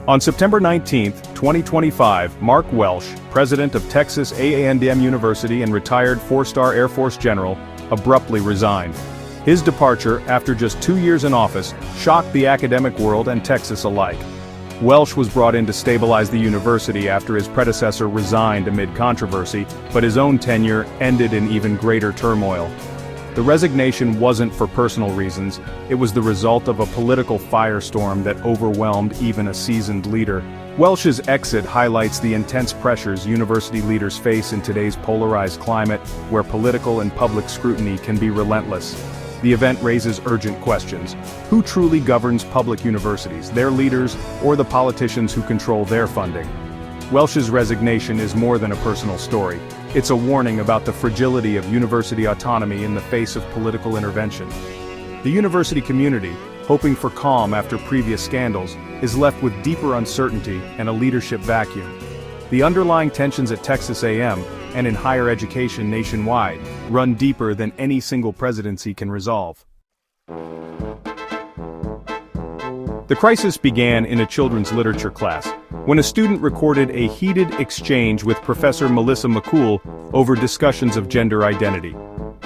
On September 19, 2025, Mark Welsh, president of Texas A&M University and retired four-star Air Force general, abruptly resigned. His departure, after just 2 years in office, shocked the academic world and Texas alike. Welsh was brought in to stabilize the university after his predecessor resigned amid controversy, but his own tenure ended in even greater turmoil. The resignation wasn't for personal reasons, it was the result of a political firestorm that overwhelmed even a seasoned leader. Welsh's exit highlights the intense pressures university leaders face in today's polarized climate, where political and public scrutiny can be relentless. The event raises urgent questions. Who truly governs public universities, their leaders, or the politicians who control their funding? Welsh's resignation is more than a personal story. It's a warning about the fragility of university autonomy in the face of political intervention. The university community, hoping for calm after previous scandals, is left with deeper uncertainty and a leadership vacuum. The underlying tensions at Texas A&M, and in higher education nationwide, run deeper than any single presidency can resolve. The crisis began in a children's literature class, when a student recorded a heated exchange with Professor Melissa McCool over discussions of gender identity.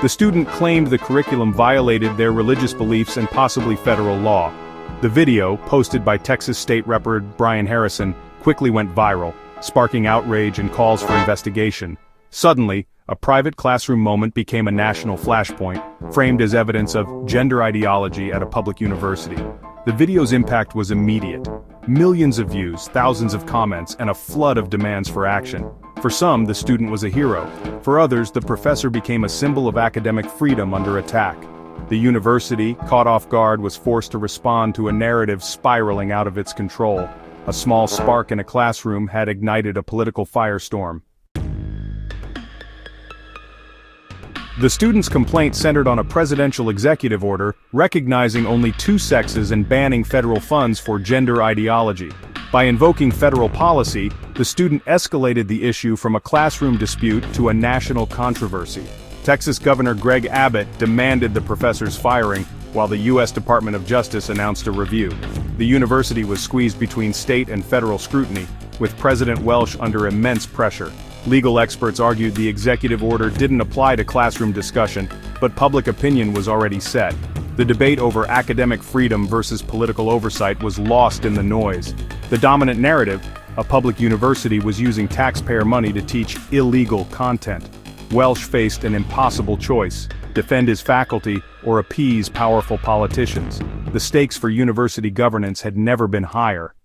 The student claimed the curriculum violated their religious beliefs and possibly federal law. The video, posted by Texas State Rep. Brian Harrison, quickly went viral, sparking outrage and calls for investigation. Suddenly, a private classroom moment became a national flashpoint, framed as evidence of gender ideology at a public university. The video's impact was immediate. Millions of views, thousands of comments, and a flood of demands for action. For some, the student was a hero. For others, the professor became a symbol of academic freedom under attack. The university, caught off guard, was forced to respond to a narrative spiraling out of its control. A small spark in a classroom had ignited a political firestorm. The student's complaint centered on a presidential executive order recognizing only 2 sexes and banning federal funds for gender ideology. By invoking federal policy, the student escalated the issue from a classroom dispute to a national controversy. Texas Governor Greg Abbott demanded the professor's firing, while the U.S. Department of Justice announced a review. The university was squeezed between state and federal scrutiny, with President Welsh under immense pressure. Legal experts argued the executive order didn't apply to classroom discussion, but public opinion was already set. The debate over academic freedom versus political oversight was lost in the noise. The dominant narrative, a public university was using taxpayer money to teach illegal content. Welsh faced an impossible choice: defend his faculty or appease powerful politicians. The stakes for university governance had never been higher.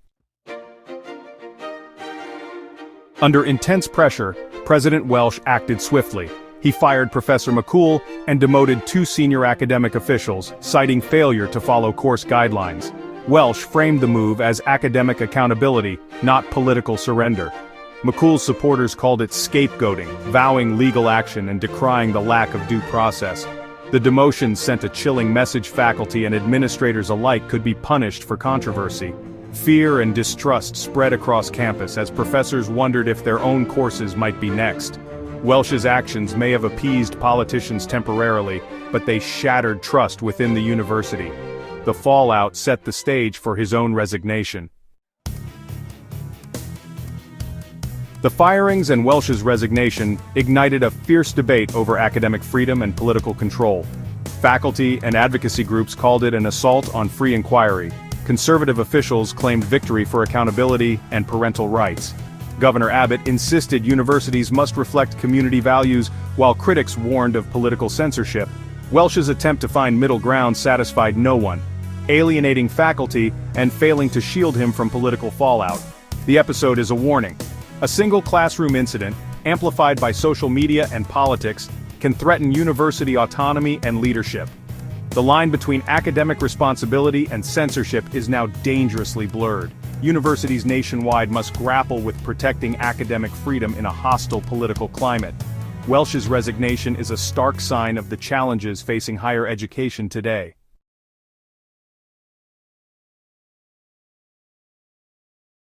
Under intense pressure, President Welsh acted swiftly. He fired Professor McCool and demoted 2 senior academic officials, citing failure to follow course guidelines. Welsh framed the move as academic accountability, not political surrender. McCool's supporters called it scapegoating, vowing legal action and decrying the lack of due process. The demotion sent a chilling message: faculty and administrators alike could be punished for controversy. Fear and distrust spread across campus as professors wondered if their own courses might be next. Welsh's actions may have appeased politicians temporarily, but they shattered trust within the university. The fallout set the stage for his own resignation. The firings and Welsh's resignation ignited a fierce debate over academic freedom and political control. Faculty and advocacy groups called it an assault on free inquiry. Conservative officials claimed victory for accountability and parental rights. Governor Abbott insisted universities must reflect community values, while critics warned of political censorship. Welsh's attempt to find middle ground satisfied no one, alienating faculty and failing to shield him from political fallout. The episode is a warning. A single classroom incident, amplified by social media and politics, can threaten university autonomy and leadership. The line between academic responsibility and censorship is now dangerously blurred. Universities nationwide must grapple with protecting academic freedom in a hostile political climate. Welsh's resignation is a stark sign of the challenges facing higher education today.